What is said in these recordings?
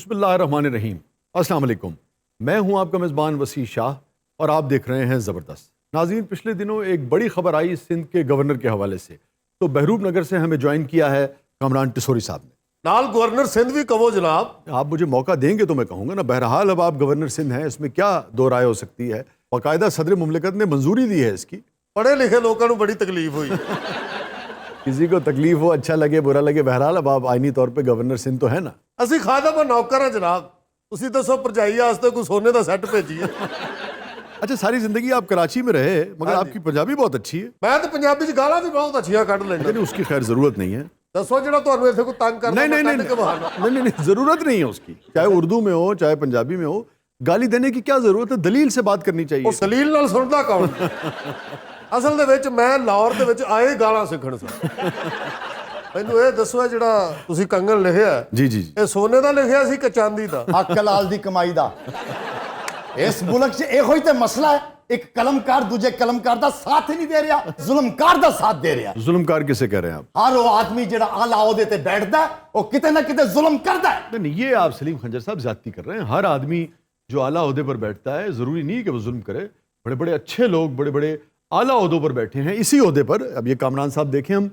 بسم اللہ الرحمن الرحیم۔ السلام علیکم، میں ہوں آپ کا میزبان وسیع شاہ اور آپ دیکھ رہے ہیں زبردست۔ ناظرین، پچھلے دنوں ایک بڑی خبر آئی سندھ کے گورنر کے حوالے سے، تو بہروپ نگر سے ہمیں جوائن کیا ہے کامران ٹسوری صاحب نے۔ نال گورنر سندھ بھی کہو جناب۔ آپ مجھے موقع دیں گے تو میں کہوں گا نا۔ بہرحال اب آپ گورنر سندھ ہیں، اس میں کیا دو رائے ہو سکتی ہے؟ باقاعدہ صدر مملکت نے منظوری دی ہے اس کی۔ پڑھے لکھے لوگوں کو بڑی تکلیف ہوئی۔ کسی کو تکلیف ہو، اچھا لگے برا لگے، بہرحال اب آپ آئینی طور پہ گورنر سندھ تو ہے نا۔ اسی خادم اور نوکر ہیں جناب، اسی دسو پرجائی واسطے کوئی سونے کا سیٹ بھیجیے۔ اچھا، ساری زندگی آپ کراچی میں رہے مگر آپ کی پنجابی بہت اچھی ہے۔ میں تو پنجابی چ گالاں بھی بہت اچھیاں کڈ لینا۔ لیکن اس کی خیر ضرورت نہیں ہے۔ دسو جڑا تانوں ایتھے کوئی تنگ کردا نہیں، ضرورت نہیں ہے اس کی، چاہے اردو میں ہو چاہے پنجابی میں ہو۔ گالی دینے کی کیا ضرورت ہے؟ دلیل سے بات کرنی چاہیے۔ وہ سلیل نال سندا کون؟ اصل دے وچ میں لاہور دے وچ آئے گالاں سکھن سا۔ مینوں اے دسو جڑا تسی کنگن لکھیا جی جی اے سونے دا لکھیا سی کہ چاندی دا؟ حق لال دی کمائی دا۔ اس ملک سے ایک ہوئی تے مسئلہ ہے، ایک قلمکار دوجے قلمکار دا ساتھ ہی نہیں دے رہا، ظلمکار دا ساتھ دے رہا۔ ظلمکار کسے کہہ رہے ہیں آپ؟ ہر وہ آدمی جڑا اعلیٰ عہدے تے بیٹھدا ہے وہ کتے نہ کتے ظلم کردا ہے۔ نہیں، یہ آپ سلیم خنجر صاحب زیادتی کر رہے ہیں۔ ہر آدمی جو اعلیٰ عہدے پر بیٹھتا ہے ضروری نہیں کہ وہ ظلم کرے۔ بڑے بڑے اچھے لوگ بڑے بڑے اعلیٰ عہدوں پر بیٹھے ہیں، اسی عہدے پر۔ اب یہ کامران صاحب دیکھیں ہم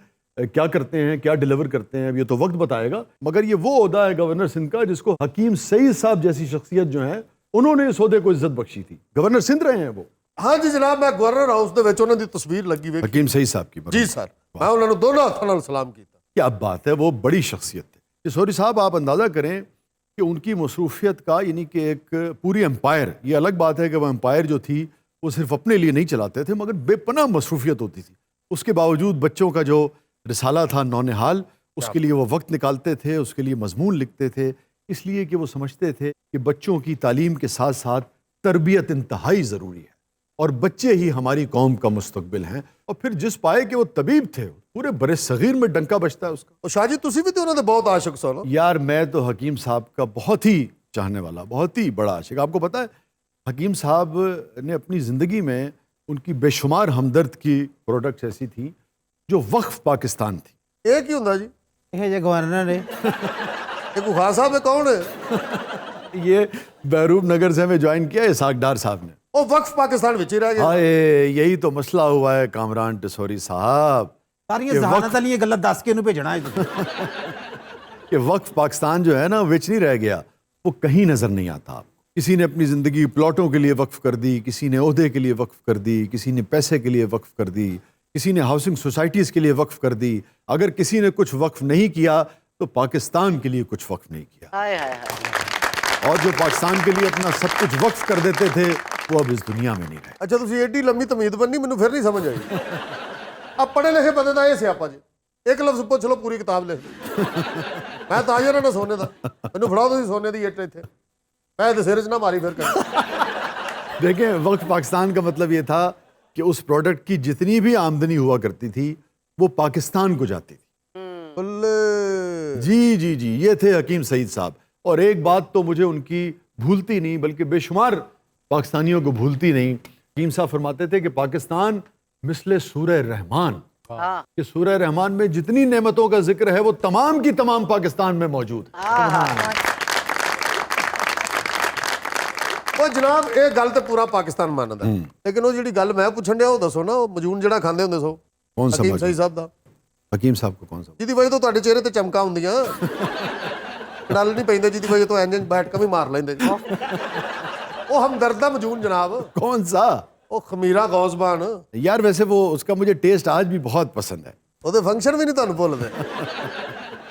کیا کرتے ہیں، کیا ڈیلیور کرتے ہیں، اب یہ تو وقت بتائے گا۔ مگر یہ وہ عہدہ ہے گورنر سندھ کا جس کو حکیم سعید صاحب جیسی شخصیت جو ہے انہوں نے اس عہدے کو عزت بخشی تھی۔ گورنر سندھ رہے ہیں وہ۔ ہاں جی جناب، میں گورنر ہاؤس دے وچ انہاں دی تصویر لگی ہوئی۔ حکیم سعید صاحب کی جی سر، میں انہاں نوں دونوں ہاتھاں نال سلام کیتا۔ کیا بات ہے، وہ بڑی شخصیت ہے۔ ٹسوری صاحب، آپ اندازہ کریں کہ ان کی مصروفیت کا، یعنی کہ ایک پوری امپائر، یہ الگ بات ہے کہ وہ امپائر جو تھی وہ صرف اپنے لیے نہیں چلاتے تھے مگر بے پناہ مصروفیت ہوتی تھی۔ اس کے باوجود بچوں کا جو رسالہ تھا نونہال، اس کے لیے وہ وقت نکالتے تھے، اس کے لیے مضمون لکھتے تھے، اس لیے کہ وہ سمجھتے تھے کہ بچوں کی تعلیم کے ساتھ ساتھ تربیت انتہائی ضروری ہے، اور بچے ہی ہماری قوم کا مستقبل ہیں۔ اور پھر جس پائے کہ وہ طبیب تھے، پورے برِ صغیر میں ڈنکا بجتا ہے اس کا۔ اور شاہ جی تسی بھی تو انہاں دے بہت عاشق سو نا؟ یار میں تو حکیم صاحب کا بہت ہی چاہنے والا، بہت ہی بڑا عاشق۔ آپ کو پتہ ہے حکیم صاحب نے اپنی زندگی میں ان کی بے شمار ہمدرد کی پروڈکٹس ایسی تھیں جو وقف پاکستان تھی۔ یہ کی ہوندا جی؟ یہ جو گورنر ہے یہ کوئی خاص صاحب ہے، کون ہے؟ یہ بہروپ نگر سے ہمیں جوائن کیا اسحاق ڈار صاحب نے۔ وہ وقف پاکستان وچ ہی رہ گیا۔ ہائے، یہی تو مسئلہ ہوا ہے کامران ٹسوری صاحب ساری ذہانت والی گلت دس کے انہوں بھیجنا ہے کہ وقف پاکستان جو ہے نا وچ نہیں رہ گیا، وہ کہیں نظر نہیں آتا آپ کو۔ کسی نے اپنی زندگی پلاٹوں کے لیے وقف کر دی، کسی نے عہدے کے لیے وقف کر دی، کسی نے پیسے کے لیے وقف کر دی، کسی نے ہاؤسنگ سوسائٹیز کے لیے وقف کر دی۔ اگر کسی نے کچھ وقف نہیں کیا تو پاکستان کے لیے کچھ وقف نہیں کیا۔ اور جو پاکستان کے لیے اپنا سب کچھ وقف کر دیتے تھے وہ اب اس دنیا میں نہیں رہے۔ اچھا تسی ایڈی لمبی تمید بننی مینوں پھر نہیں سمجھ آئی۔ اب پڑھے لکھے بندے دا یہ سیاپا جی، ایک لفظ پوچھ لو پوری کتاب لکھ دو۔ میں تاجر نہ سونے دا، مینوں فڑاؤ تسی سونے دی اٹ ایتھے، میں تے سر وچ نہ ماری پھر کر۔ دیکھیں، وقف پاکستان کا مطلب یہ تھا کہ اس پروڈکٹ کی جتنی بھی آمدنی ہوا کرتی تھی وہ پاکستان کو جاتی تھی۔ جی جی جی، یہ تھے حکیم سعید صاحب۔ اور ایک بات تو مجھے ان کی بھولتی نہیں، بلکہ بے شمار پاکستانیوں کو بھولتی نہیں۔ حکیم صاحب فرماتے تھے کہ پاکستان مثل سورہ رحمان، کہ سورہ رحمان میں جتنی نعمتوں کا ذکر ہے وہ تمام کی تمام پاکستان میں موجود ہے۔ وہ جناب ایک گل تے پورا پاکستان ماندا، لیکن وہ جڑی گل میں پوچھن ڈیا وہ دسو نا، وہ مجون جڑا کھاندے ہوندے سو کون سا حکیم سعید صاحب دا؟ حکیم صاحب کو کون سا؟ جدی وجہ تو تہاڈے چہرے تے چمکاں ہوندیاں، ڈل نہیں پیندے، جدی وجہ تو انجن بیٹھ کے بھی مار لیندے جی۔ وہ ہمدرد دا مجون جناب، کون سا؟ وہ خمیرہ غوثبان۔ یار ویسے وہ اس کا مجھے ٹیسٹ آج بھی بہت پسند ہے۔ وہ دے فنکشن بھی نہیں تانوں بھولدے۔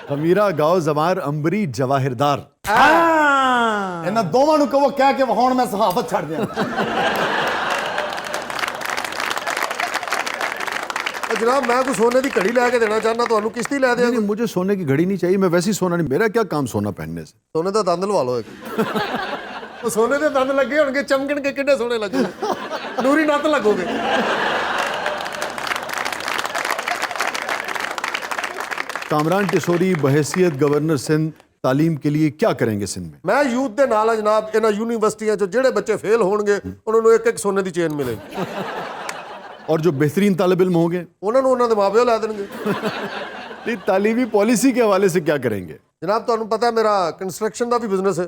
خمیرہ گاؤ زمار امبری جواہردار۔ انہاں دوواں نوں کہو کہہ کے ہون میں صحافت چھڑ دیاں۔ جناب میں کوئی سونے دی گھڑی لے کے دینا چاہنا، تانوں کشتی لے دیا۔ نہیں، مجھے سونے کی گھڑی نہیں چاہیے، میں ویسی سونا نہیں، میرا کیا کام سونا پہننے سے۔ سونے دا دند لوا لو ایک۔ وہ سونے دے دند لگے ہون گے، چمکن کے کڈے سونے لگو گے، نوری نت لگو گے۔ کامران ٹسوری بحیثیت گورنر سندھ تعلیم کے لیے کیا کریں گے سندھ میں؟ میں یوتھ دے نال جناب انہاں یونیورسٹیاں چ جڑے بچے فیل ہون گے انہاں نوں ایک ایک سونے دی چین ملے گی، اور جو بہترین طالب علم ہوں گے انہاں نوں انہاں دے ماں پیو لا دیں گے۔ تعلیمی پالیسی کے حوالے سے کیا کریں گے؟ ਜਨਾਬ ਤੁਹਾਨੂੰ ਪਤਾ ਮੇਰਾ ਕੰਸਟਰਕਸ਼ਨ ਦਾ ਵੀ ਬਿਜ਼ਨਸ ਹੈ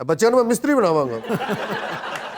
ਬੱਚਿਆਂ ਨੂੰ ਮੈਂ ਮਿਸਤਰੀ ਬਣਾਵਾਂਗਾ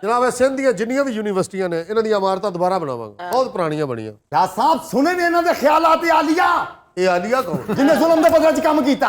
ਜਨਾਬ ਇਹ ਸਿੰਧ ਦੀਆਂ ਜਿੰਨੀਆਂ ਵੀ ਯੂਨੀਵਰਸਿਟੀਆਂ ਨੇ ਇਹਨਾਂ ਦੀਆਂ ਇਮਾਰਤਾਂ ਦੁਬਾਰਾ ਬਣਾਵਾਂਗਾ ਬਹੁਤ ਪੁਰਾਣੀਆਂ ਬਣੀਆਂ ਸ਼ਾਹ ਸਾਹਿਬ ਸੁਣੇ ਨੇ ਇਹਨਾਂ ਦੇ ਖਿਆਲਾਤ ਆਲੀਆ ਇਹ ਆਲੀਆ ਕੌਣ ਜਿਹਨੇ ਜ਼ੁਲਮ ਦੇ ਬਦਲੇ 'ਚ ਕੰਮ ਕੀਤਾ।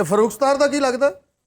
ਇਹ ਫਰੂਖ ਸਤਾਰ ਦਾ ਕੀ ਲੱਗਦਾ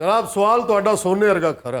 ਜਨਾਬ ਸਵਾਲ ਤੁਹਾਡਾ ਸੋਨੇ ਵਰਗਾ ਖਰਾ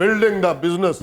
ਬਿਲਡਿੰਗ ਦਾ ਬਿਜ਼ਨਸ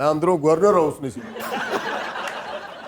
ਮੈਂ ਅੰਦਰੋਂ ਗਵਰਨਰ ਹਾਊਸ ਨਹੀਂ ਸੀ,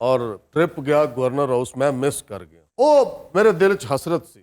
ਔਰ ਟ੍ਰਿਪ ਗਿਆ ਗਵਰਨਰ ਹਾਊਸ, ਮੈਂ ਮਿਸ ਕਰ ਗਿਆ। ਉਹ ਮੇਰੇ ਦਿਲ 'ਚ ਹਸਰਤ ਸੀ,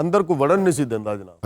ਅੰਦਰ ਕੋਈ ਵੜਨ ਨਹੀਂ ਸੀ ਦਿੰਦਾ ਜਨਾਬ।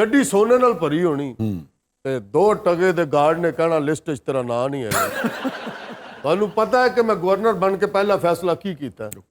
ਗੱਡੀ ਸੋਨੇ ਨਾਲ ਭਰੀ ਹੋਣੀ ਤੇ 2 ਟਗੇ ਦੇ ਗਾਰਡ ਨੇ ਕਹਿਣਾ ਲਿਸਟ 'ਚ ਤੇਰਾ ਨਾਂ ਨਹੀਂ ਹੈ। ਤੁਹਾਨੂੰ ਪਤਾ ਹੈ ਕਿ ਮੈਂ ਗਵਰਨਰ ਬਣ ਕੇ ਪਹਿਲਾ ਫੈਸਲਾ ਕੀ ਕੀਤਾ?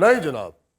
ਨਹੀਂ ਜਨਾਬ,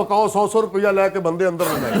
ਮੁਕਾਓ, 100 ਰੁਪਇਆ ਲੈ ਕੇ ਬੰਦੇ ਅੰਦਰ ਨਹੀਂ ਆਏ।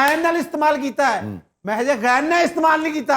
ਐਨ ਨਾਲ ਇਸਤੇਮਾਲ ਕੀਤਾ ਹੈ, ਮੈਂ ਹਜੇ ਗੈਰ ਨਾਲ ਇਸਤੇਮਾਲ ਨਹੀਂ ਕੀਤਾ।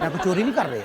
ਮੈਂ ਕੋਈ ਚੋਰੀ ਨਹੀਂ ਕਰ ਰਿਹਾ।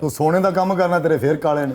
ਤੂੰ ਸੋਨੇ ਦਾ ਕੰਮ ਕਰਨਾ, ਤੇਰੇ ਫੇਰ ਕਾਲੇ ਨੇ।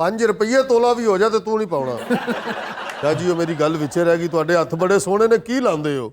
5 ਰੁਪਏ ਤੋਲਾ ਵੀ ਹੋ ਜਾ ਤੇ ਤੂੰ ਨਹੀਂ ਪਾਉਣਾ। ਕਹ ਜੀ ਉਹ ਮੇਰੀ ਗੱਲ ਵਿੱਚੇ ਰਹਿ ਗਈ, ਤੁਹਾਡੇ ਹੱਥ ਬੜੇ ਸੋਹਣੇ ਨੇ, ਕੀ ਲਾਉਂਦੇ ਹੋ?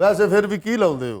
ਵੈਸੇ ਫਿਰ ਵੀ ਕੀ ਲਾਉਂਦੇ ਹੋ?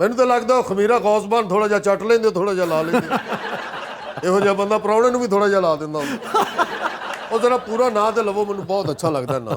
ਮੈਨੂੰ ਤਾਂ ਲੱਗਦਾ ਉਹ ਖਮੀਰਾ ਗੌਸਬਾਨ ਥੋੜਾ ਜਿਹਾ ਚੱਟ ਲੈਂਦੇ, ਥੋੜਾ ਜਿਹਾ ਲਾ ਲੈਂਦੇ। ਇਹੋ ਜਿਹਾ ਬੰਦਾ ਪ੍ਰਾਹੁਣੇ ਨੂੰ ਵੀ ਥੋੜਾ ਜਿਹਾ ਲਾ ਦਿੰਦਾ ਹੁੰਦਾ। ਉਹ ਜਰਾ ਪੂਰਾ ਨਾਂ ਤੇ ਲਵੋ, ਮੈਨੂੰ ਬਹੁਤ ਅੱਛਾ ਲੱਗਦਾ ਨਾਂ।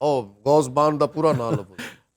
ਉਹ ਗੌਸਬਾਨ ਦਾ ਪੂਰਾ ਨਾਂ ਲਵੋ।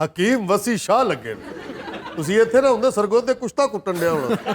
ਹਕੀਮ ਵਸੀ ਸ਼ਾਹ ਲੱਗੇ ਨੇ। ਤੁਸੀਂ ਇੱਥੇ ਨਾ ਹੁੰਦੇ ਸਰਗੋਧੇ ਕੁਸ਼ਤਾ ਕੁੱਟਣ ਡਿਆ ਹੋਣਾ।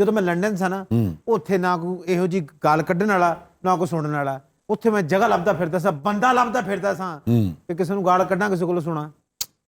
ਜਦੋਂ ਮੈਂ ਲੰਡਨ ਸੀ ਨਾ, ਉੱਥੇ ਨਾ ਕੋਈ ਇਹੋ ਜੀ ਗਾਲ ਕੱਢਣ ਵਾਲਾ ਨਾ ਕੋਈ ਸੁਣਨ ਵਾਲਾ। ਉੱਥੇ ਮੈਂ ਜਗ੍ਹਾ ਲੱਭਦਾ ਫਿਰਦਾ ਸਾਂ, ਬੰਦਾ ਲੱਭਦਾ ਫਿਰਦਾ ਸਾਂ ਕਿ ਕਿਸੇ ਨੂੰ ਗਾਲ ਕੱਢਾਂ, ਕਿਸੇ ਕੋਲੋਂ ਸੁਣਾ।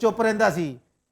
ਚੁੱਪ ਰਹਿੰਦਾ ਸੀ।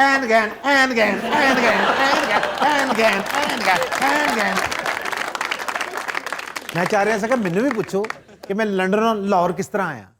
ਐਨ ਗੈਨ ਐਨ ਗੈਨ ਐਨ ਗੈਨ ਐਨ ਗੈਨ ਐਨ ਗੈਨ ਐਨ ਗੈਨ। ਮੈਂ ਚਾਹ ਰਿਹਾ ਸੀ ਕਿ ਮੈਨੂੰ ਵੀ ਪੁੱਛੋ ਕਿ ਮੈਂ ਲੰਡਨੋਂ ਲਾਹੌਰ ਕਿਸ ਤਰ੍ਹਾਂ ਆਇਆ।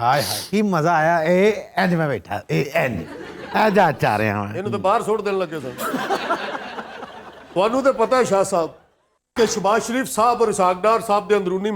ਹਾਏ ਹਾਏ ਕੀ ਮਜ਼ਾ ਆਇਆ। ਇਹ ਇੰਜ ਮੈਂ ਬੈਠਾ ਇਹ ਇੰਜ ਆ ਜਾ ਚਾਹ ਰਿਹਾ ਮੈਂ। ਇਹਨੂੰ ਤਾਂ ਬਾਹਰ ਸੁੱਟ ਦੇਣ ਲੱਗੇ ਸਨ। ਤੁਹਾਨੂੰ ਤੇ ਪਤਾ ਹੈ ਸ਼ਾਹ ਸਾਹਿਬ ਕਿ ਸ਼ਬਾਜ਼ ਸ਼ਰੀਫ ਸਾਹਿਬ ਔਰ ਇਸਾਕਦਾਰ ਸਾਹਿਬ ਦੇ ਅੰਦਰੂਨੀ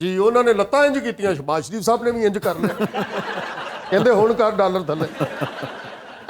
ਜੀ ਉਹਨਾਂ ਨੇ ਲੱਤਾਂ ਇੰਜ ਕੀਤੀਆਂ, ਸ਼ਬਾਜ਼ ਸ਼ਰੀਫ ਸਾਹਿਬ ਨੇ ਵੀ ਇੰਜ ਕਰ ਲਿਆ। ਕਹਿੰਦੇ ਹੁਣ ਕਰ ਡਾਲਰ ਥੱਲੇ।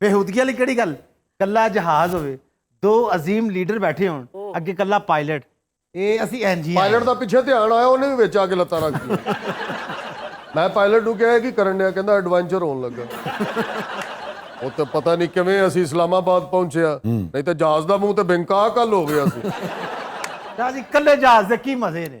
ਬੇਹੂਦਗੀ ਵਾਲੀ ਕਿਹੜੀ ਗੱਲ। ਕੱਲਾ ਜਹਾਜ਼ ਹੋਵੇ, ਦੋ ਅਜ਼ੀਮ ਲੀਡਰ ਬੈਠੇ ਹੋਣ, ਅੱਗੇ ਕੱਲਾ ਪਾਇਲਟ, ਇਹ ਅਸੀਂ ਇੰਜ ਹੀ ਪਾਇਲਟ ਦਾ ਪਿੱਛੇ ਧਿਆਨ ਆਇਆ, ਉਹਨੇ ਵੀ ਵਿੱਚ ਆ ਕੇ ਲੱਤਾਂ ਰੱਖ ਦਿੱਤੀਆਂ। ਮੈਂ ਪਾਇਲਟ ਨੂੰ ਕਿਹਾ ਕੀ ਕਰਨ ਡਿਆ, ਕਹਿੰਦਾ ਐਡਵੈਂਚਰ ਹੋਣ ਲੱਗਾ। ਉਹ ਤੇ ਪਤਾ ਨਹੀਂ ਕਿਵੇਂ ਅਸੀਂ ਇਸਲਾਮਾਬਾਦ ਪਹੁੰਚਿਆ, ਨਹੀਂ ਤਾਂ ਜਹਾਜ਼ ਦਾ ਮੂੰਹ ਤੇ ਬਿੰਕਾ ਕੱਲ ਹੋ ਗਿਆ ਸੀ। ਜੀ ਕੱਲੇ ਜਹਾਜ਼ ਦੇ ਕੀ ਮਜ਼ੇ ਨੇ।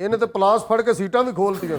ਇਹਨੇ ਤੇ ਪਲਾਸ ਫੜ ਕੇ ਸੀਟਾਂ ਵੀ ਖੋਲਤੀਆਂ।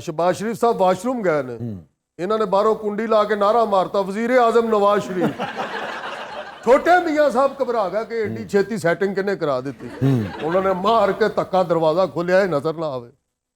ਸ਼ਬਾਜ਼ ਸ਼ਰੀਫ ਸਾਹਿਬ ਵਾਸ਼ਰੂਮ ਗਏ ਨੇ, ਇਹਨਾਂ ਨੇ ਬਾਹਰੋਂ ਕੁੰਡੀ ਲਾ ਕੇ ਨਾਰਾ ਮਾਰਤਾ, ਵਜ਼ੀਰ ਆਜ਼ਮ ਨਵਾਜ਼ ਸ਼ਰੀਫ। ਛੋਟੇ ਮੀਆਂ ਸਾਹਿਬ ਘਬਰਾ ਗਿਆ ਕਿ ਏਡੀ ਛੇਤੀ ਸੈਟਿੰਗ ਕਿਹਨੇ ਕਰਾ ਦਿੱਤੀ। ਉਹਨਾਂ ਨੇ ਮਾਰ ਕੇ ਧੱਕਾ ਦਰਵਾਜ਼ਾ ਖੋਲਿਆ, ਇਹ ਨਜ਼ਰ ਨਾ ਆਵੇ।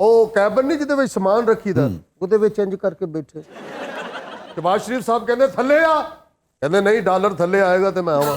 ਉਹ ਕੈਬਨ ਨਹੀਂ ਜਿਹਦੇ ਵਿੱਚ ਸਮਾਨ ਰੱਖੀਦਾ, ਉਹਦੇ ਵਿੱਚ ਇੰਜ ਕਰਕੇ ਬੈਠੇ। ਸ਼ਬਾਜ਼ ਸ਼ਰੀਫ ਸਾਹਿਬ ਕਹਿੰਦੇ ਥੱਲੇ ਆ, ਕਹਿੰਦੇ ਨਹੀਂ ਡਾਲਰ ਥੱਲੇ ਆਏਗਾ ਤੇ ਮੈਂ ਆਵਾਂ।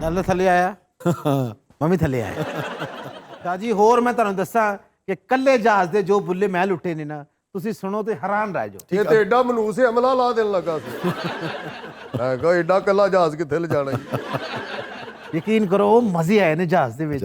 ਡਾਲਰ ਥੱਲੇ ਆਇਆ, ਮੰਮੀ ਥੱਲੇ ਆਇਆ। ਤਾਂ ਜੀ ਹੋਰ ਮੈਂ ਤੁਹਾਨੂੰ ਦੱਸਾਂ ਕਿ ਕੱਲੇ ਜਹਾਜ਼ ਦੇ ਜੋ ਬੁੱਲੇ ਮੈਂ ਲੁੱਟੇ ਨੇ ਨਾ, ਤੁਸੀਂ ਸੁਣੋ ਤੇ ਹੈਰਾਨ ਰਹਿ ਜਾਓ। ਇਹ ਤੇ ਐਡਾ ਮਨੂਸ ਹਮਲਾ ਲਾ ਦੇਣ ਲੱਗਾ ਸੀ। ਮੈਂ ਕਿਹਾ ਐਡਾ ਕੱਲਾ ਜਹਾਜ਼ ਕਿੱਥੇ ਲਿਜਾਣਾ ਜੀ। ਯਕੀਨ ਕਰੋ ਮਜ਼ੇ ਆਏ ਨੇ ਜਹਾਜ਼ ਦੇ ਵਿੱਚ।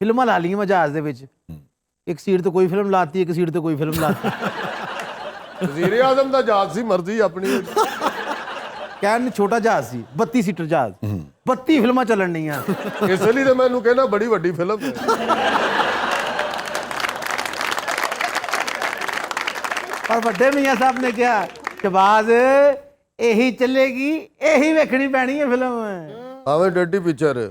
ਫਿਲਮਾਂ ਲਾ ਲਈਆਂ ਮੈਂ ਜਹਾਜ਼ ਦੇ ਵਿੱਚ, ਇੱਕ ਸੀਟ ਤੇ ਕੋਈ ਫਿਲਮ ਲਾਤੀ, ਇੱਕ ਸੀਟ ਤੇ ਕੋਈ ਫਿਲਮ ਲਾਤੀ। ਵਜ਼ੀਰ ਆਜ਼ਮ ਦਾ ਜਹਾਜ਼ ਸੀ, ਮਰਜ਼ੀ ਆਪਣੀ। ਕਹਿਣ ਨੂੰ ਛੋਟਾ ਜਹਾਜ਼ ਸੀ, 32 ਸੀਟਰ ਜਹਾਜ਼, 32 ਫਿਲਮਾਂ ਚੱਲਣ ਡੀਆਂ। ਇਸ ਲਈ ਤੇ ਮੈਨੂੰ ਕਹਿੰਦਾ ਬੜੀ ਵੱਡੀ ਫਿਲਮ ਹੈ। ਪਰ ਵੱਡੇ ਮੀਆਂ ਸਾਹਿਬ ਨੇ ਕਿਹਾ ਸ਼ਬਾਜ਼ ਇਹੀ ਚੱਲੇਗੀ, ਇਹੀ ਵੇਖਣੀ ਪੈਣੀ ਹੈ ਫਿਲਮ। ਆਵੇਂ ਡੱਡੀ ਪਿਕਚਰ ਹੈ।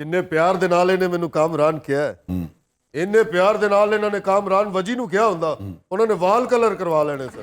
ਇੰਨੇ ਪਿਆਰ ਦੇ ਨਾਲ ਇਹਨੇ ਮੈਨੂੰ ਕਾਮਰਾਨ ਕਿਹਾ ਹੈ। ਇੰਨੇ ਪਿਆਰ ਦੇ ਨਾਲ ਇਹਨਾਂ ਨੇ ਕਾਮਰਾਨ ਵਜੀ ਨੂੰ ਕਿਹਾ ਹੁੰਦਾ, ਉਹਨਾਂ ਨੇ ਵਾਲ ਕਲਰ ਕਰਵਾ ਲੈਣੇ ਸਨ।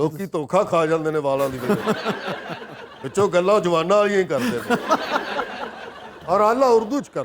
ਲੋਕੀ ਧੋਖਾ ਖਾ ਜਾਂਦੇ ਨੇ ਵਾਲਾਂ ਦੀ ਵਜ੍ਹਾ ਵਿੱਚੋਂ ਗੱਲਾਂ ਜਵਾਨਾਂ ਵਾਲੀਆਂ ਹੀ ਕਰਦੇ ਨੇ। ਔਰ ਆਲਾ ਉਰਦੂ ਚ ਕਰ।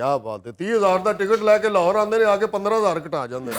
ਕੀ ਬਾਤ ਹੈ। 30,000 ਦਾ ਟਿਕਟ ਲੈ ਕੇ ਲਾਹੌਰ ਆਉਂਦੇ ਨੇ, ਆ ਕੇ 15,000 ਘਟਾ ਜਾਂਦੇ ਨੇ।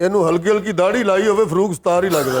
ਇਹਨੂੰ ਹਲਕੀ ਹਲਕੀ ਦਾੜੀ ਲਾਈ ਹੋਵੇ ਫਰੂਕ ਸਤਾਰ ਹੀ ਲੱਗਦਾ।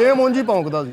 ਇਹ ਉਂਝ ਹੀ ਭੌਂਕਦਾ ਸੀ।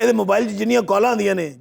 ਇਹਦੇ ਮੋਬਾਈਲ 'ਚ ਜਿੰਨੀਆਂ ਕਾਲਾਂ ਆਉਂਦੀਆਂ ਨੇ,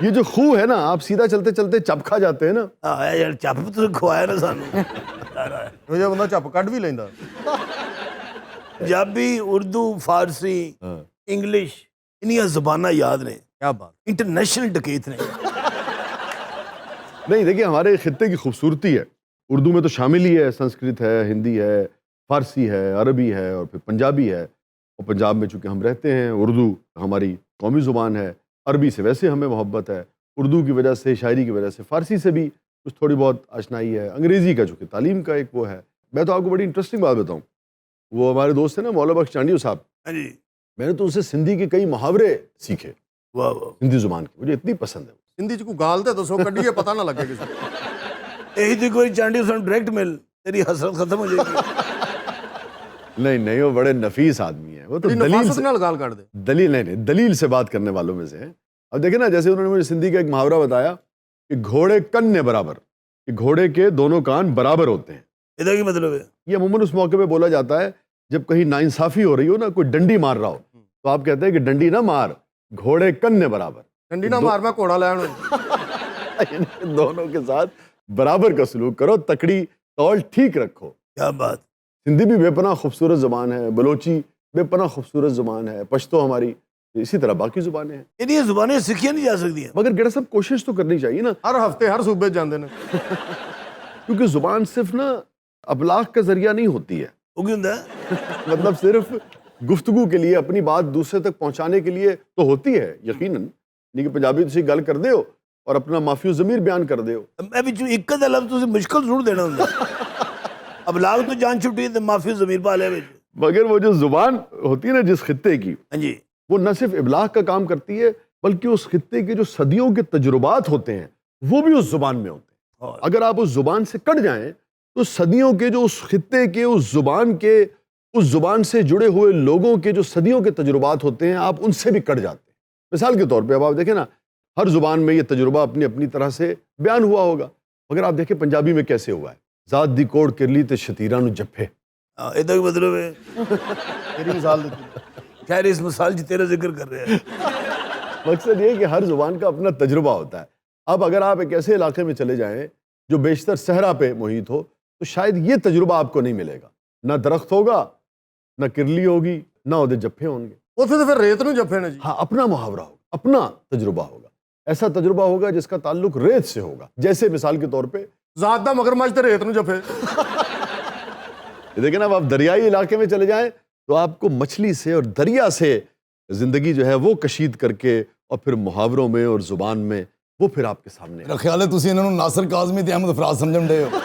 یہ جو خو ہے نا آپ سیدھا چلتے چلتے چپ کھا جاتے ہیں نا. ہاں یار چپ تو کھوایا نا سانو. ਇਹੋ ਜਿਹਾ ਬੰਦਾ ਝੱਪ ਕੱਢ ਵੀ ਲੈਂਦਾ. ਪੰਜਾਬੀ ਉਰਦੂ ਫਾਰਸੀ ਇੰਗਲਿਸ਼ ਇੰਨੀਆਂ ਜ਼ਬਾਨਾਂ ਯਾਦ ਨੇ. ਕੀ ਬਾਤ. انٹرنیشنل ڈکیت نے. نہیں دیکھیے ہمارے خطے کی خوبصورتی ہے. اردو میں تو شامل ہی ہے, سنسکرت ہے, ہندی ہے, فارسی ہے, عربی ہے اور پھر پنجابی ہے. اور پنجاب میں چونکہ ہم رہتے ہیں, اردو ہماری قومی زبان ہے. عربی سے ویسے ہمیں محبت ہے, اردو کی وجہ سے, شاعری کی وجہ سے فارسی سے بھی کچھ تھوڑی بہت آشنائی ہے. انگریزی کا چونکہ تعلیم کا ایک وہ ہے. میں تو آپ کو بڑی انٹرسٹنگ بات بتاؤں, وہ ہمارے دوست ہیں نا مولا بخش چانڈیو صاحب, ہاں جی. میں نے تو ان سے سندھی کے کئی محاورے سیکھے. واہ واہ. ہندی زبان کی مجھے اتنی پسند ہے. ਹਿੰਦੀ ਚ ਕੋਈ ਗਾਲ ਤੇ ਦੱਸੋ ਕੱਢੀਏ ਪਤਾ ਨਾ ਲੱਗੇ ਕਿਸੇ ਨੂੰ. یہی تو کوئی چانڈی سے ڈائریکٹ مل, تیری حسرت ختم ہو جائے گی. نہیں وہ بڑے نفیس آدمی ہیں. وہ تو دلیل ਨਫਾਸਤ سے ਨਾਲ ਗਾਲ ਕੱਢ ਦੇ. دلیل نہیں دلیل سے بات کرنے والوں میں سے ہیں. اب دیکھیں نا, جیسے انہوں نے مجھے سندھی کا ایک محاورہ بتایا کہ گھوڑے کن برابر, کہ گھوڑے کے دونوں کان برابر ہوتے ہیں. یہ کیا مطلب ہے؟ یہ عموماً اس موقع پہ بولا جاتا ہے جب کہیں ناانصافی ہو رہی ہو نا, کوئی ڈنڈی مار رہا ہو تو آپ کہتے ہیں کہ ڈنڈی نہ مار, گھوڑے کن برابر. ਡੰਡੀ ਨਾ ਮਾਰ, ਮੈਂ ਘੋੜਾ ਲੈਣ. یعنی دونوں کے ساتھ برابر کا سلوک کرو, تکڑی تول ٹھیک رکھو. کیا بات. سندھی بھی بے پناہ خوبصورت زبان ہے, بلوچی بے پناہ خوبصورت زبان ہے, پشتو ہماری, اسی طرح باقی زبانیں ہیں. یہ زبانیں سیکھیاں نہیں جا سکتی ہیں. مگر گڑا صاحب کوشش تو کرنی چاہیے نا, ਹਰ ਹਫਤੇ ਹਰ ਸੂਬੇ 'ਚ ਜਾਂਦੇ ਨੇ. کیونکہ زبان صرف نا ابلاغ کا ذریعہ نہیں ہوتی ہے. وہ کیوں ہوتا ہے؟ مطلب صرف گفتگو کے لیے, اپنی بات دوسرے تک پہنچانے کے لیے تو ہوتی ہے یقیناً, لیکن پنجابی تسی گل کر دے ہو اور اپنا معافی و ضمیر بیان کر دے ہو. میں بھی ایک لفظ تسی مشکل ضرور دینا ہوں. اب لاگ تو جان چھٹی تو معافی ضمیر پا لے. مگر وہ جو زبان ہوتی ہے نا جس خطے کی, ہاں جی, وہ نہ صرف ابلاغ کا کام کرتی ہے بلکہ اس خطے کے جو صدیوں کے تجربات ہوتے ہیں وہ بھی اس زبان میں ہوتے ہیں. اگر آپ اس زبان سے کٹ جائیں تو صدیوں کے جو اس خطے کے, اس زبان کے, اس زبان سے جڑے ہوئے لوگوں کے جو صدیوں کے تجربات ہوتے ہیں, آپ ان سے بھی کٹ جاتے ہیں. مثال کے طور پہ اب آپ دیکھیں نا, ہر زبان میں یہ تجربہ اپنی اپنی طرح سے بیان ہوا ہوگا, مگر آپ دیکھیں پنجابی میں کیسے ہوا ہے. ذات دی کوڑ کرلی تے شتیراں نو جفے. یہ تو مطلب ہے. ਤੇਰੀ ਮਿਸਾਲ ਦਿੱਤੀ. خیر اس مثال جی تیرا ذکر کر رہے ہیں. مقصد یہ ہے کہ ہر زبان کا اپنا تجربہ ہوتا ہے. اب اگر آپ ایک ایسے علاقے میں چلے جائیں جو بیشتر صحرا پہ محیط ہو تو شاید یہ تجربہ آپ کو نہیں ملے گا. نہ درخت ہوگا, نہ کرلی ہوگی, نہ ادھر جفے ہوں گے. ਉੱਥੇ ਤਾਂ ਫਿਰ ਰੇਤ ਨੂੰ ਜੱਫੇ ਨੇ ਜੀ. ہاں اپنا محاورہ ہوگا, اپنا تجربہ ہوگا, ایسا تجربہ ہوگا جس کا تعلق ریت سے ہوگا. جیسے مثال کے طور پہ ذات ਦਾ ਮਗਰਮੱਛ ਤੇ ਰੇਤ ਨੂੰ ਜੱਫੇ. دیکھیں نا, اب آپ دریائی علاقے میں چلے جائیں تو آپ کو مچھلی سے اور دریا سے زندگی جو ہے وہ کشید کر کے اور پھر محاوروں میں اور زبان میں وہ پھر آپ کے سامنے. میرا خیال ہے تسی انہوں نے ناصر کاظمی تے احمد فراز سمجھن دے ہو.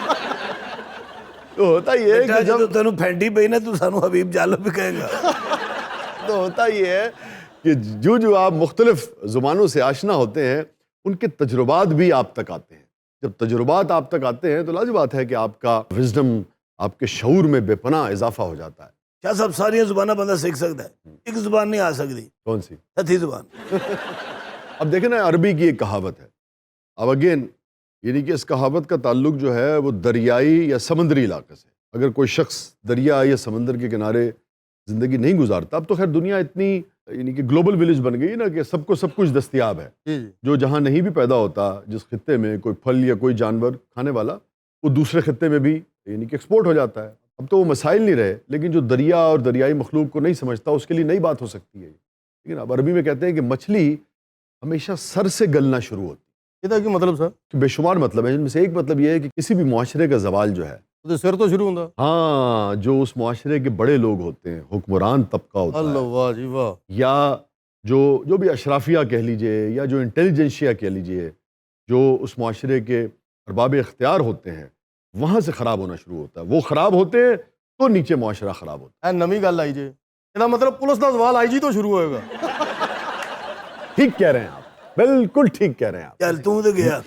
تو ہوتا یہ ہے کہ جب تینوں پھینٹی پئی نا تو سانو حبیب جالو بھی کہے گا. تو ہوتا یہ ہے کہ جو آپ مختلف زبانوں سے آشنا ہوتے ہیں ان کے تجربات بھی آپ تک آتے ہیں. جب تجربات آپ تک آتے ہیں تو لازم بات ہے کہ آپ کا وزڈم, آپ کے شعور میں بے پناہ اضافہ ہو جاتا ہے. شاہ صاحب ساری زبانیں بندہ سیکھ سکتا ہے, ایک زبان نہیں آ سکتی. کون سی؟ ہتھی زبان. اب دیکھیں نا, عربی کی ایک کہاوت ہے. اب اگین یعنی کہ اس کہاوت کا تعلق جو ہے وہ دریائی یا سمندری علاقے سے. اگر کوئی شخص دریا یا سمندر کے کنارے زندگی نہیں گزارتا, اب تو خیر دنیا اتنی یعنی کہ گلوبل ولیج بن گئی نا کہ سب کو سب کچھ دستیاب ہے. جو جہاں نہیں بھی پیدا ہوتا, جس خطے میں کوئی پھل یا کوئی جانور کھانے والا, وہ دوسرے خطے میں بھی یعنی کہ ایکسپورٹ ہو جاتا ہے. اب تو وہ مسائل نہیں رہے, لیکن جو دریا اور دریائی مخلوق کو نہیں سمجھتا اس کے لیے نئی بات ہو سکتی ہے. لیکن اب عربی میں کہتے ہیں کہ مچھلی ہمیشہ سر سے گلنا شروع ہوتی ہے. ਇਹਦਾ ਕੀ ਮਤਲਬ ਸਰ? کہ بے شمار مطلب ہے, جن میں سے ایک مطلب یہ ہے کہ کسی بھی معاشرے کا زوال جو ہے, ਉਹਦੇ ਸਿਰ ਤੋਂ ਸ਼ੁਰੂ ਹੁੰਦਾ. ہاں جو اس معاشرے کے بڑے لوگ ہوتے ہیں, حکمران طبقہ ہوتا ਅੱਲਾ ہے, ਵਾਹ ਜੀ ਵਾਹ. یا جو بھی اشرافیہ کہہ لیجئے یا جو انٹیلیجنشیا کہہ لیجئے, جو اس معاشرے کے ارباب اختیار ہوتے ہیں, وہاں سے خراب ہونا شروع ہوتا ہے. وہ خراب ہوتے ہیں تو نیچے معاشرہ خراب ہوتا ਇਹ ਨਵੀਂ ਗੱਲ ਆਈ ਜੇ. ਇਹਦਾ ਮਤਲਬ ਪੁਲਿਸ ਦਾ ਸਵਾਲ ਆਈਜੀ ਤੋਂ ਸ਼ੁਰੂ ਹੋਏਗਾ. ہے. ٹھیک کہہ رہے ہیں آپ, بالکل ٹھیک کہہ رہے ہیں چل تو گیا.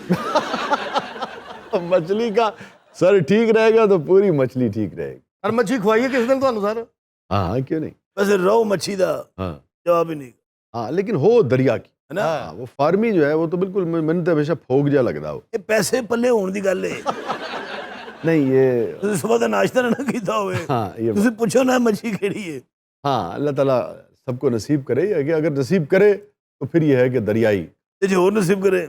آپ. مچھلی کا سر ٹھیک رہے گا تو پوری مچھلی ٹھیک رہے گی. ਪਰ ਮੱਛੀ ਖਵਾਈਏ ਕਿਸ ਦਿਨ ਤੁਹਾਨੂੰ ਸਰ? ہاں کیوں نہیں. بس رو مچھی دا ہاں جواب ہی نہیں ہاں, لیکن ہو دریا کی ہے نا. ہاں, وہ فارمی جو ہے وہ تو بالکل میں نے تو ہمیشہ پھوک جا لگتا ہو. یہ پیسے پلے ہون دی گل ہے. نہیں یہ تسی صبح دا ناشتہ نہ کیتا ہوئے, ہاں یہ تسی پوچھو نا مچھی کیڑی ہے. ہاں اللہ تعالیٰ سب کو نصیب کرے, کہ اگر نصیب کرے تو پھر یہ ہے کہ دریائی ਤੇ ਜੇ ਹੋਰ ਨਸੀਬ ਕਰੇ।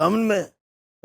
ਸਾਮਨ ਮੈਂ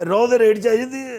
ਰੋ ਦੇ ਰੇਟ ਚਾਹੀਦੀ ਹੈ।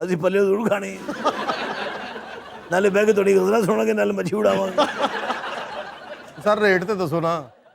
ਅਸੀਂ ਪੱਲੇ ਜ਼ਰੂਰ ਖਾਣੀ। ਨਾਲੇ ਬਹਿ ਕੇ ਤੁਹਾਡੀ ਗਜ਼ਲਾਂ ਸੁਣਾਂਗੇ, ਨਾਲੇ ਮੱਛੀ ਉਡਾਵਾਂਗੇ। ਸਰ ਰੇਟ ਤੇ ਦੱਸੋ ਨਾ।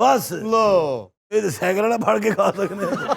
ਬਸ ਲੋ ਇਹ ਤਾਂ ਸਾਈਕਲ ਵਾਲਾ ਫੜ ਕੇ ਖਾ ਸਕਦੇ ਹਾਂ।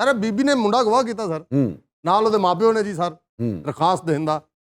ਸਰ ਬੀਬੀ ਨੇ ਮੁੰਡਾ ਗਵਾਹ ਕੀਤਾ ਸਰ, ਨਾਲ ਉਹਦੇ ਮਾਪਿਓ ਨੇ ਜੀ ਸਰ ਦਰਖਾਸਤ ਦੇਣ ਦਾ।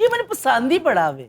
ਜੀ ਮੈਨੂੰ ਪਸੰਦ ਹੀ ਬੜਾ ਵੇ,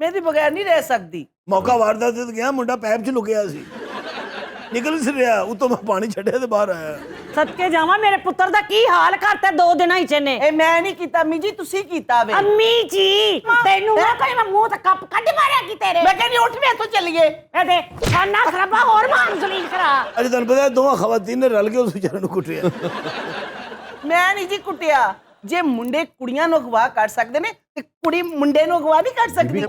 ਮੈਂ ਇਹਦੇ ਬਗੈਰ ਨਹੀਂ ਰਹਿ ਸਕਦੀ। ਮੌਕਾ ਵਾਰਦਾਤ ਤੇ ਗਿਆ, ਮੁੰਡਾ ਪੈਪ 'ਚ ਲੁਕਿਆ ਸੀ, ਨਿਕਲ ਨਹੀਂ ਸੀ ਰਿਹਾ, ਉਤੋਂ ਮੈਂ ਪਾਣੀ ਛੱਡਿਆ ਤੇ ਬਾਹਰ ਆਇਆ। ਸਦਕੇ ਜਾਵਾਂ, ਮੇਰੇ ਪੁੱਤਰ ਦਾ ਕੀ ਹਾਲ ਕਰਤਾ 2 ਦਿਨਾਂ ਹੀ ਚ ਨੇ। ਇਹ ਮੈਂ ਨਹੀਂ ਕੀਤਾ ਅੰਮੀ ਜੀ, ਤੁਸੀਂ ਕੀਤਾ ਵੇ। ਅੰਮੀ ਜੀ ਤੈਨੂੰ ਨਾ ਕੋਈ ਮੈਂ ਮੂੰਹ ਤੇ ਕੱਪ ਕੱਢ ਮਾਰਿਆ ਕੀ ਤੇਰੇ। ਮੈਂ ਕਹਿੰਦੀ ਉੱਠ ਵੇ ਇੱਥੋਂ ਚੱਲੀਏ। ਇਹਦੇ ਖਾਨਾ ਖਰਾਬਾ ਹੋਰ ਮਾਨ ਜ਼ਲੀਲ ਕਰਾ। ਅੱਜ ਤੁਹਾਨੂੰ ਪਤਾ ਦੋਵਾਂ ਖਵਾਤੀਨ ਨੇ ਰਲ ਕੇ ਉਸ ਵਿਚਾਰੇ ਨੂੰ ਕੁੱਟਿਆ। ਮੈਂ ਨਹੀਂ ਜੀ ਕੁੱਟਿਆ। ਜੇ ਮੁੰਡੇ ਕੁੜੀਆਂ ਨੂੰ ਅਗਵਾ ਕਰ ਸਕਦੇ ਨੇ ਤੇ ਕੁੜੀ ਮੁੰਡੇ ਨੂੰ ਅਗਵਾ ਨਹੀਂ ਕਰ ਸਕਦੀ।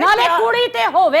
ਨਾਲੇ ਕੁੜੀ ਤੇ ਹੋਵੇ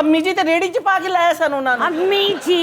ਅੰਮੀ ਜੀ ਤੇ ਰੇੜੀ 'ਚ ਪਾ ਕੇ ਲਾਇਆ ਸਨ ਉਹਨਾਂ ਨੂੰ। ਅੰਮੀ ਜੀ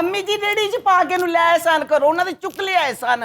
ਅੰਮੀ ਜੀ ਰੇੜੀ 'ਚ ਪਾ ਕੇ ਨੂੰ ਲਾਇਆ ਸਨ, ਘਰੋਂ ਉਹਨਾਂ ਦੇ ਚੁੱਕ ਲਿਆਏ ਸਨ।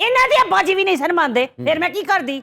ਇਹਨਾਂ ਦੀ ਅੱਬਾ ਜੀ ਵੀ ਨਹੀਂ ਸਨ ਮੰਨਦੇ, ਫਿਰ ਮੈਂ ਕੀ ਕਰਦੀ।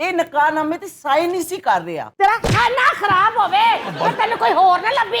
ਇਹ ਨਕਾਨਾਮੇ ਤੇ ਸਾਈਨ ਨਹੀਂ ਸੀ ਕਰ ਰਿਹਾ। ਤੇਰਾ ਖਾਨਾ ਖਰਾਬ ਹੋਵੇ ਤੇ ਤੈਨੂੰ ਕੋਈ ਹੋਰ ਨਾ ਲੱਭੀ।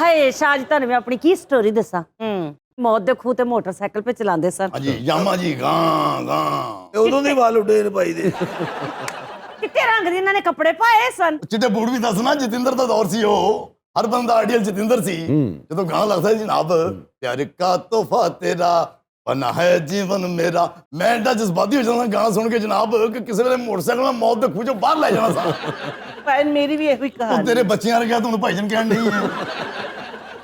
ਹਾਏ ਸ਼ਾਹ ਜੀ, ਤੁਹਾਨੂੰ ਮੈਂ ਆਪਣੀ ਕੀ ਸਟੋਰੀ ਦੱਸਾਂ। ਮੌਤ ਦੇ ਖੂਹ ਤੇ ਮੋਟਰਸਾਈਕਲ ਤੇ ਚਲਾਉਂਦੇ ਸਨ। ਹਾਂਜੀ ਯਾਮਾ ਜੀ ਗਾਂ ਗਾਂ ਇਹ ਉਦੋਂ ਦੇ ਵਾਲ ਉੱਡੇ ਨੇ ਭਾਈ ਦੇ। ਕਿੱਤੇ ਰੰਗ ਦੇ ਇਹਨਾਂ ਨੇ ਕੱਪੜੇ ਪਾਏ ਸਨ। ਚਿੱਟੇ ਬੂਟ ਵੀ ਦੱਸਣਾ, ਜਤਿੰਦਰ ਦਾ ਦੌਰ ਸੀ ਉਹ, ਹਰ ਬੰਦਾ ਆਈਡੀਅਲ ਜਤਿੰਦਰ ਸੀ। ਜਦੋਂ ਗਾਣਾ ਲੱਗਦਾ ਸੀ ਜਨਾਬ, ਪਿਆਰ ਕਾ ਤੋਹਫਾ ਤੇਰਾ ਪਨਾ ਹੈ ਜੀਵਨ ਮੇਰਾ, ਮੈਂ ਇੰਨਾ ਜਜ਼ਬਾਤੀ ਹੋ ਜਾਂਦਾ ਗਾਣਾ ਸੁਣ ਕੇ ਜਨਾਬ ਕਿ ਕਿਸੇ ਵੇਲੇ ਮੋਟਰਸਾਈਕਲ ਨਾਲ ਮੌਤ ਦੇ ਖੂਹ 'ਚੋਂ ਬਾਹਰ ਲੈ ਜਾਣਾ ਸਾਂ। ਪਰ ਮੇਰੀ ਵੀ ਇਹੋ ਹੀ ਉਹ ਕਹਾਣੀ। ਤੇਰੇ ਬੱਚਿਆਂ ਰਗਿਆ ਤੁਹਾਨੂੰ ਭਾਈਜਨ ਕਹਿਣ ਨਹੀਂ ਹੈ।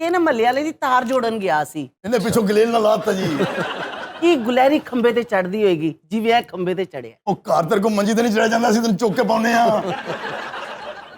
ਤੇ ਨਾ ਮਹੱਲੇ ਵਾਲੇ ਦੀ ਤਾਰ ਜੋੜਨ ਗਿਆ ਸੀ। ਇਹਨੇ ਪਿੱਛੋਂ ਗਲੇਲ ਨਾਲ ਲਾਤਾ ਜੀ। ਕੀ ਗੁਲੈਰੀ ਖੰਬੇ ਤੇ ਚੜਦੀ ਹੋਏਗੀ ਜਿਵੇਂ ਇਹ ਖੰਬੇ ਤੇ ਚੜਿਆ। ਉਹ ਘਰ ਤੇਰੇ ਕੋ ਮੰਜੀ ਤੇ ਨਹੀਂ ਚੜਿਆ ਜਾਂਦਾ, ਅਸੀਂ ਤੈਨੂੰ ਚੁੱਕ ਕੇ ਪਾਉਨੇ ਆ।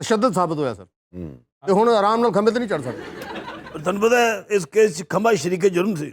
ਤਸ਼ੱਦਦ ਸਾਬਤ ਹੋਇਆ ਸਰ, ਤੇ ਹੁਣ ਆਰਾਮ ਨਾਲ ਖੰਬੇ ਤੇ ਨਹੀਂ ਚੜ ਸਕਦੇ। ਤੁਹਾਨੂੰ ਪਤਾ ਹੈ ਇਸ ਕੇਸ 'ਚ ਖੰਭਾ ਸ਼ਰੀਕੇ ਜੁਰਮ ਸੀ।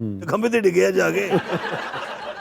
ਤੇ ਖੰਭੇ ਤੇ ਡਿੱਗਿਆ ਜਾ ਕੇ।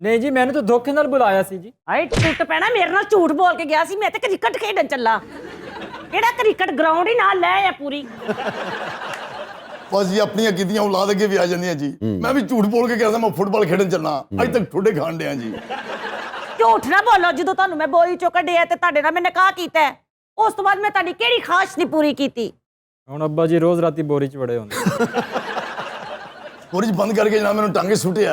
ਨਹੀਂ ਜੀ, ਮੈਨੂੰ ਤਾਂ ਧੋਖੇ ਨਾਲ ਬੁਲਾਇਆ ਸੀ ਜੀ। ਹਾਏ ਟੁੱਟ ਪੈਣਾ, ਮੇਰੇ ਨਾਲ ਝੂਠ ਬੋਲ ਕੇ ਗਿਆ ਸੀ। ਮੈਂ ਤੇ ਕ੍ਰਿਕਟ ਖੇਡਣ ਚੱਲਾ। ਕਿਹੜਾ ਕ੍ਰਿਕਟ ਗਰਾਊਂਡ ਹੀ ਨਾਲ ਲੈ ਆ ਪੂਰੀ। ਬਸ ਜੀ ਆਪਣੀਆਂ ਕੀਤੀਆਂ ਔਲਾਦ ਅੱਗੇ ਵੀ ਆ ਜਾਂਦੀਆਂ ਜੀ। ਮੈਂ ਵੀ ਝੂਠ ਬੋਲ ਕੇ ਕਿਹਾ ਸੀ ਮੈਂ ਫੁੱਟਬਾਲ ਖੇਡਣ ਚੱਲਣਾ, ਅੱਜ ਤੱਕ ਠੁੱਡੇ ਖਾਣ ਡਿਆ ਜੀ। ਝੂਠ ਨਾ ਬੋਲੋ। ਜਦੋਂ ਤੁਹਾਨੂੰ ਮੈਂ ਬੋਰੀ ਚੋਂ ਕੱਢਿਆ ਤੇ ਤੁਹਾਡੇ ਨਾਲ ਮੈਂ ਨਿਕਾਹ ਕੀਤਾ ਹੈ, ਉਸ ਤੋਂ ਬਾਅਦ ਮੈਂ ਤੁਹਾਡੀ ਕਿਹੜੀ ਖਾਹਿਸ਼ ਨਹੀਂ ਪੂਰੀ ਕੀਤੀ। ਹੁਣ ਅੱਬਾ ਜੀ ਰੋਜ਼ ਰਾਤੀ ਬੋਰੀ 'ਚ ਵੜੇ ਹੁੰਦੇ। ਬੋਰੀ 'ਚ ਬੰਦ ਕਰਕੇ ਜਨਾਬ ਮੈਨੂੰ ਟਾਂਗੇ ਸੁੱਟਿਆ।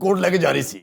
ਕੋਟ ਲੈ ਕੇ ਜਾ ਰਹੀ ਸੀ।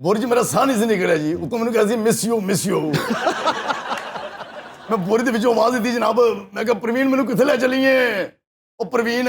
ਬੋਰੀ 'ਚ ਮੇਰਾ ਸਾਹ ਨਹੀਂ ਸੀ ਨਿਕਲਿਆ ਜੀ। ਉਤੋਂ ਮੈਨੂੰ ਕਿਹਾ ਸੀ ਮਿਸ ਯੂ ਮਿਸ ਯੂ। ਮੈਂ ਬੋਰੀ ਦੇ ਵਿੱਚੋਂ ਆਵਾਜ਼ ਦਿੱਤੀ ਜਨਾਬ, ਮੈਂ ਕਿਹਾ ਪ੍ਰਵੀਨ ਮੈਨੂੰ ਕਿੱਥੇ ਲੈ ਚੱਲੀਏ? ਉਹ ਪ੍ਰਵੀਨ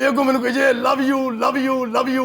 ਇਹ ਕੋ ਮੈਨੂੰ ਕਹੇ love you love you love you.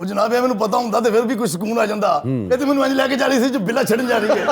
ਉਹ ਜਨਾਬ ਇਹ ਮੈਨੂੰ ਪਤਾ ਹੁੰਦਾ ਤੇ ਫਿਰ ਵੀ ਕੋਈ ਸਕੂਨ ਆ ਜਾਂਦਾ। ਇਹ ਤੇ ਮੈਨੂੰ ਇੰਜ ਲੈ ਕੇ ਜਾ ਰਹੀ ਸੀ ਜੋ ਬਿੱਲਾ ਛੱਡਣ ਜਾ ਰਹੀ ਹੈ।